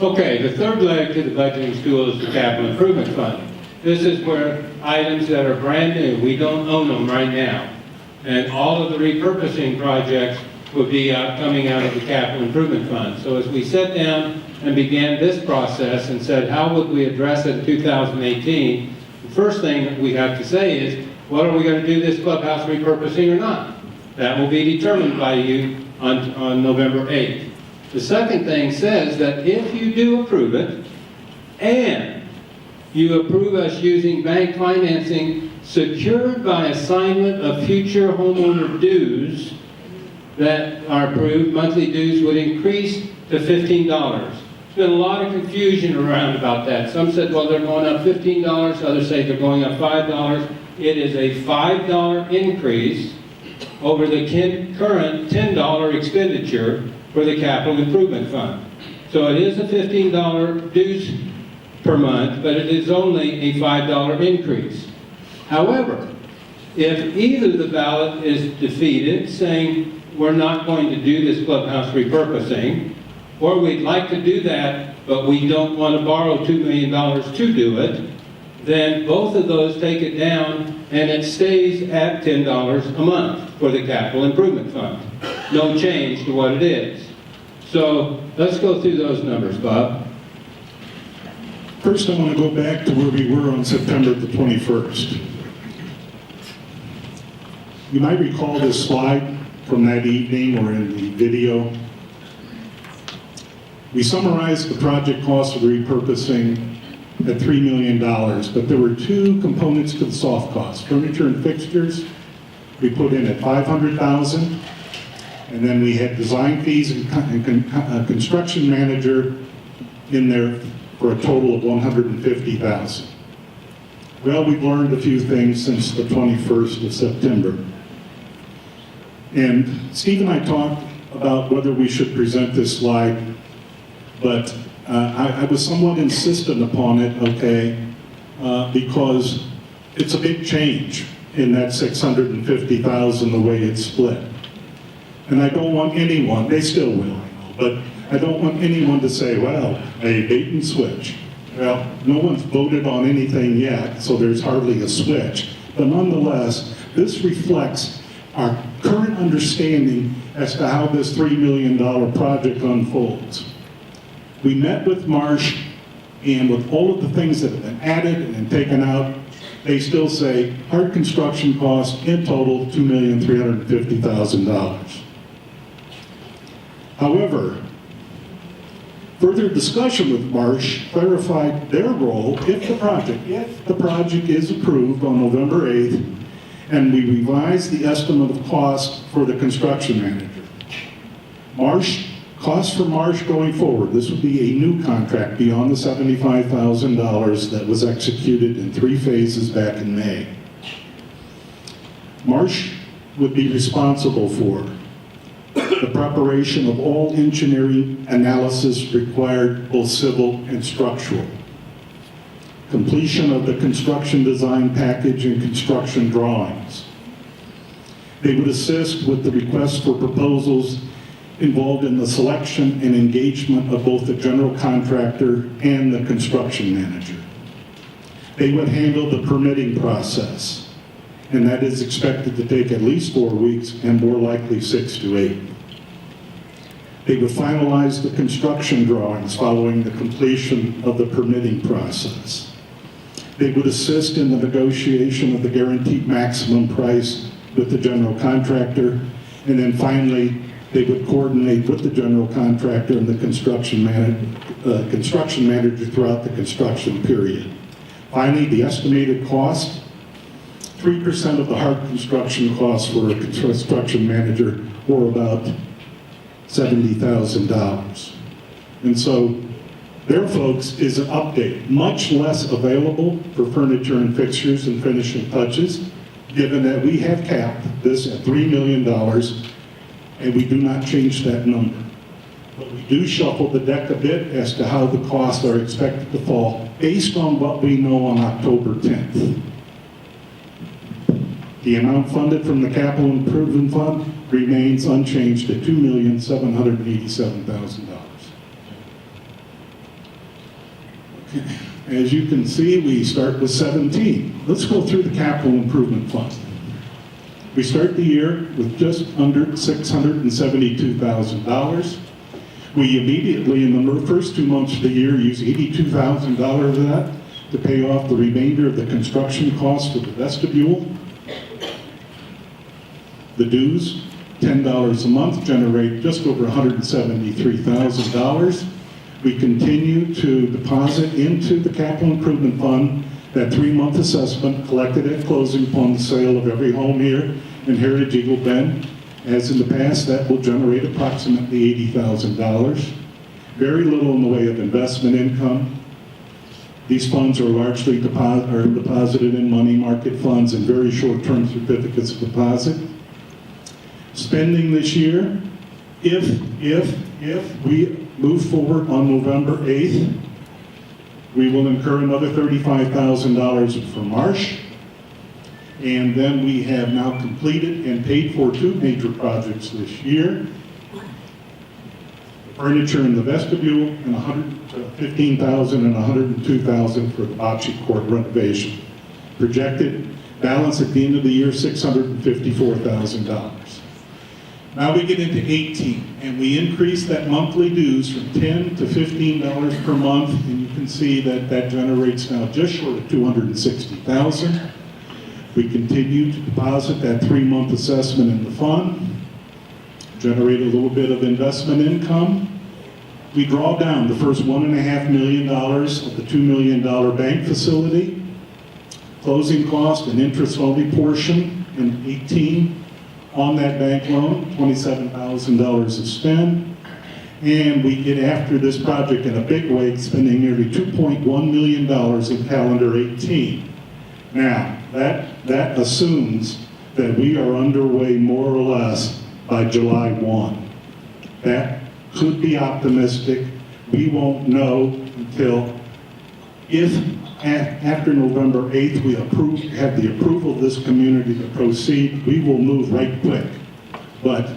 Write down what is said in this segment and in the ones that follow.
Okay, the third leg to the budgeting stool is the capital improvement fund. This is where items that are brand new, we don't own them right now. And all of the repurposing projects would be coming out of the capital improvement fund. So as we sat down and began this process and said, how would we address it in 2018? The first thing that we have to say is, what are we going to do this clubhouse repurposing or not? That will be determined by you on November 8th. The second thing says that if you do approve it, and you approve us using bank financing secured by assignment of future homeowner dues that are approved, monthly dues would increase to $15. There's been a lot of confusion around about that. Some said, well, they're going up $15, others say they're going up $5. It is a $5 increase over the current $10 expenditure for the capital improvement fund. So it is a $15 dues per month, but it is only a $5 increase. However, if either the ballot is defeated, saying we're not going to do this clubhouse repurposing, or we'd like to do that, but we don't want to borrow $2 million to do it, then both of those take it down and it stays at $10 a month for the capital improvement fund. No change to what it is. So let's go through those numbers, Bob. First, I want to go back to where we were on September the 21st. You might recall this slide from that evening or in the video. We summarized the project cost of repurposing at $3 million, but there were two components to the soft cost. Furniture and fixtures, we put in at $500,000, and then we had design fees and construction manager in there for a total of $150,000. Well, we've learned a few things since the 21st of September. And Steve and I talked about whether we should present this slide, but I was somewhat insistent upon it, okay, because it's a big change in that $650,000 the way it's split. And I don't want anyone, they still will, I know, but I don't want anyone to say, well, a bait and switch. Well, no one's voted on anything yet, so there's hardly a switch. But nonetheless, this reflects our current understanding as to how this $3 million project unfolds. We met with Marsh, and with all of the things that have been added and taken out, they still say hard construction costs in total $2,350,000. However, further discussion with Marsh clarified their role if the project is approved on November 8th, and we revise the estimate of cost for the construction manager. Cost for Marsh going forward, this would be a new contract beyond the $75,000 that was executed in 3 phases back in May. Marsh would be responsible for the preparation of all engineering analysis required, both civil and structural, completion of the construction design package and construction drawings. They would assist with the request for proposals involved in the selection and engagement of both the general contractor and the construction manager. They would handle the permitting process, and that is expected to take at least 4 weeks and more likely 6 to 8. They would finalize the construction drawings following the completion of the permitting process. They would assist in the negotiation of the guaranteed maximum price with the general contractor, and then finally, they would coordinate with the general contractor and the construction manager throughout the construction period. Finally, the estimated cost, 3% of the hard construction costs for a construction manager, or about $70,000. And so there, folks, is an update. Much less available for furniture and fixtures and finishing touches, given that we have capped this at $3 million, and we do not change that number. But we do shuffle the deck a bit as to how the costs are expected to fall based on what we know on October 10th. The amount funded from the Capital Improvement Fund remains unchanged at $2,787,000. As you can see, we start with 17. Let's go through the capital improvement fund. We start the year with just under $672,000. We immediately, in the first 2 months of the year, use $82,000 of that to pay off the remainder of the construction cost of the vestibule. The dues, $10 a month, generate just over $173,000. We continue to deposit into the capital improvement fund that 3-month assessment collected at closing upon the sale of every home here in Heritage Eagle Bend. As in the past, that will generate approximately $80,000. Very little in the way of investment income. These funds are largely deposited in money market funds and very short-term certificates of deposit. Spending this year, if we move forward on November 8th, we will incur another $35,000 for Marsh. And then we have now completed and paid for 2 major projects this year. The furniture in the vestibule, and $115,000 and $102,000 for the bocce court renovation. Projected balance at the end of the year, $654,000. Now we get into 18, and we increase that monthly dues from $10 to $15 per month, and you can see that that generates now just short of $260,000. We continue to deposit that 3-month assessment in the fund, generate a little bit of investment income. We draw down the first $1.5 million of the $2 million bank facility. Closing cost and interest-only portion in 18 on that bank loan, $27,000 to spend. And we get after this project in a big way, spending nearly $2.1 million in calendar 18. Now, that assumes that we are underway more or less by July 1. That could be optimistic. We won't know until after November 8th we have the approval of this community to proceed. We will move right quick. But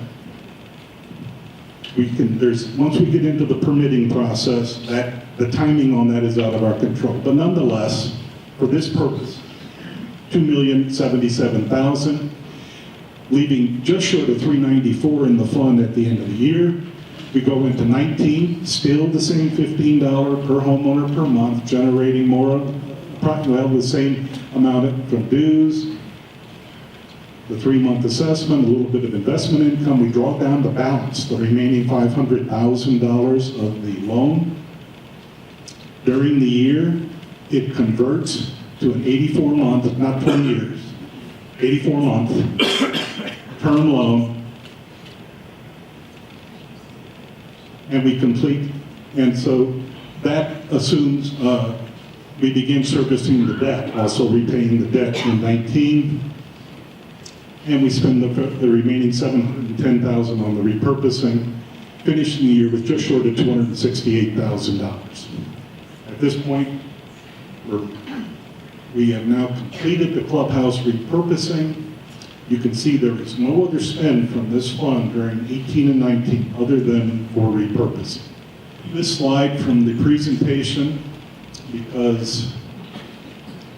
once we get into the permitting process, the timing on that is out of our control. But nonetheless, for this purpose, $2,077,000, leaving just short of $394 in the fund at the end of the year. We go into 19, still the same $15 per homeowner per month, generating more, the same amount from dues, the 3-month assessment, a little bit of investment income. We draw down the balance, the remaining $500,000 of the loan. During the year, it converts to an 84-month, not 20 years, 84-month term loan, and we complete, and so that assumes we begin servicing the debt, also repaying the debt in 19, and we spend the remaining $710,000 on the repurposing, finishing the year with just short of $268,000. At this point, we have now completed the clubhouse repurposing. You can see there is no other spend from this fund during 18 and 19 other than for repurposing. This slide from the presentation, because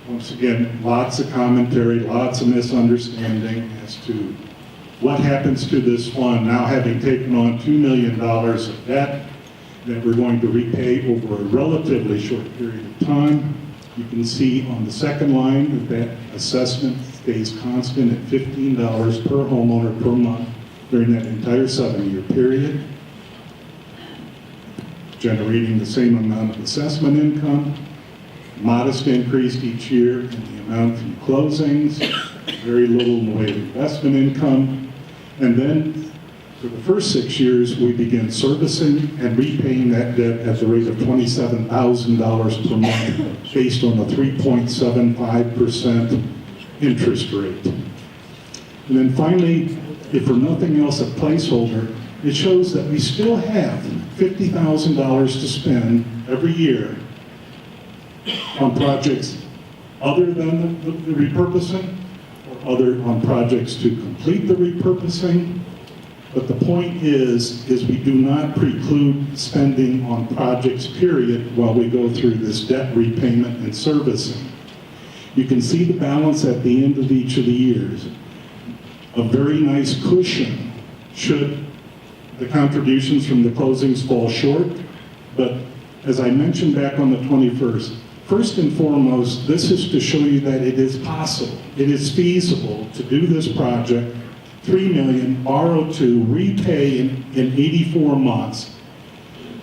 once again, lots of commentary, lots of misunderstanding as to what happens to this fund now having taken on $2 million of debt that we're going to repay over a relatively short period of time. You can see on the second line that assessment stays constant at $15 per homeowner per month during that entire 7-year period, generating the same amount of assessment income, modest increase each year in the amount from closings, very little in the way of investment income, and then for the first 6 years, we begin servicing and repaying that debt at the rate of $27,000 per month based on a 3.75% interest rate. And then finally, if for nothing else a placeholder, it shows that we still have $50,000 to spend every year on projects other than the repurposing, or on projects to complete the repurposing, But the point is we do not preclude spending on projects, period, while we go through this debt repayment and servicing. You can see the balance at the end of each of the years. A very nice cushion should the contributions from the closings fall short. But as I mentioned back on the 21st, first and foremost, this is to show you that it is possible, it is feasible to do this project, $3 million, borrow $2, repay in 84 months,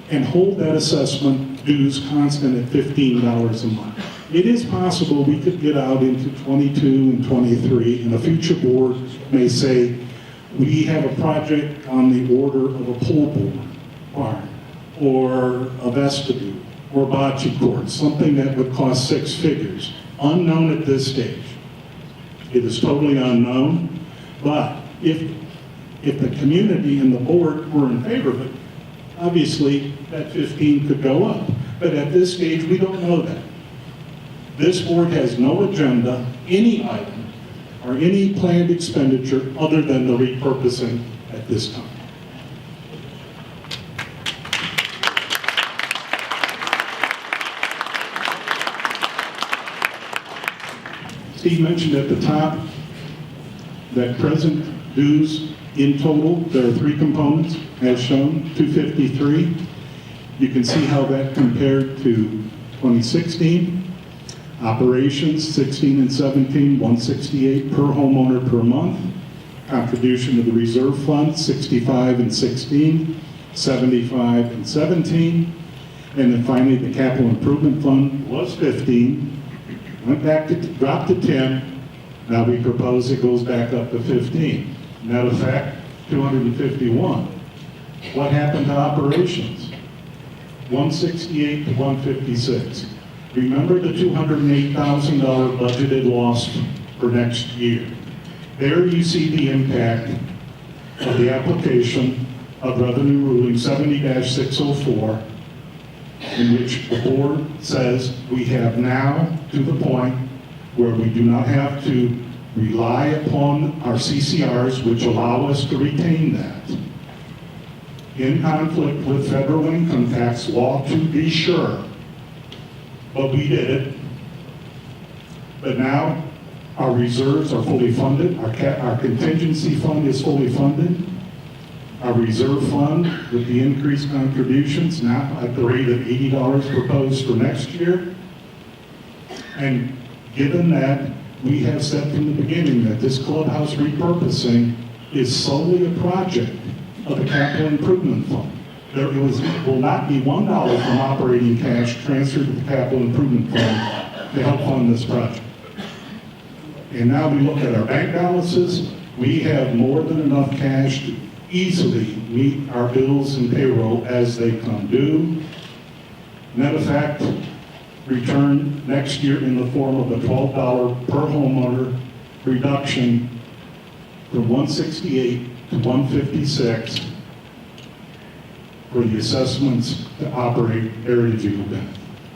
and hold that assessment dues constant at $15 a month. It is possible we could get out into 22 and 23, and a future board may say, we have a project on the order of a pole barn, or a vestibule, or bocce court, something that would cost 6 figures. Unknown at this stage. It is totally unknown, but if the community and the board were in favor of it, obviously that 15 could go up. But at this stage, we don't know that. This board has no agenda, any item, or any planned expenditure other than the repurposing at this time. Steve mentioned at the top that present dues in total, there are 3 components as shown, 253. You can see how that compared to 2016. Operations, 16 and 17, 168 per homeowner per month. Contribution to the reserve fund, 65 and 16, 75 and 17. And then finally, the capital improvement fund was 15, went back to, dropped to 10. Now we propose it goes back up to 15. Net effect, 251. What happened to operations? 168 to 156. Remember the $208,000 budgeted loss for next year. There you see the impact of the application of Revenue Ruling 70-604, in which the board says we have now to the point where we do not have to rely upon our CCRs, which allow us to retain that. In conflict with federal income tax law, to be sure. But we did it. But now our reserves are fully funded. Our contingency fund is fully funded. Our reserve fund with the increased contributions now at the rate of $80 proposed for next year. And given that we have said from the beginning that this clubhouse repurposing is solely a project of the capital improvement fund. There will not be $1 from operating cash transferred to the capital improvement fund to help fund this project. And now we look at our bank balances. We have more than enough cash to easily meet our bills and payroll as they come due. Net effect, return next year in the form of a $12 per homeowner reduction from 168 to 156 for the assessments to operate Heritage Eagle Bend.